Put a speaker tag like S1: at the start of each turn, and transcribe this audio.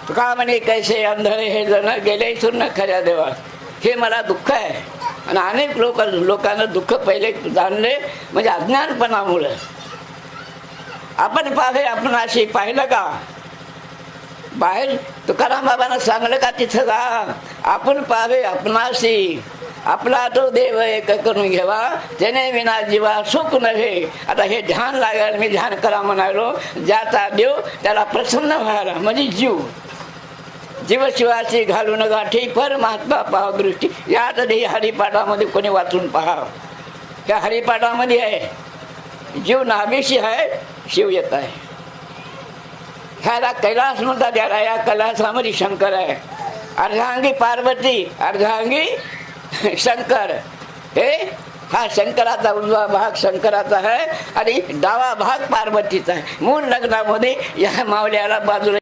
S1: तुका म्हणे कैसे अंधळे हे जण गेले इथून न खऱ्या देवा. हे मला दुःख आहे. आणि अनेक लोकांना दुःख पहिले जाणले म्हणजे अज्ञानपणामुळे. आपण पाहे आपण अशी पाहिलं का बाहेर तुकाराम बाबांना सांगलं का तिथं जा आपण पाहे आपणाशी आपला तो देव एक करून घ्यावा त्याने विना जीवा सुख नव्हे. आता हे ध्यान लागायला मी ध्यान करा म्हणालो. ज्याचा देव त्याला प्रसन्न व्हायला म्हणजे जीव जीवशिवाची घालून गाठी परमात्मा पाहा दृष्टी. यात हरिपाठामध्ये कोणी वाचून पहा. त्या हरिपाठामध्ये आहे जीव नाभीशी आहे शिव येत आहे. ह्याला कैलास म्हणतात. याला या कैलासामध्ये शंकर आहे. अर्धांगी पार्वती अर्धांगी शंकर. हे हा शंकराचा उजवा भाग शंकराचा आहे आणि डावा भाग पार्वतीचा आहे. मूळ लग्नामध्ये या मावल्याला बाजूला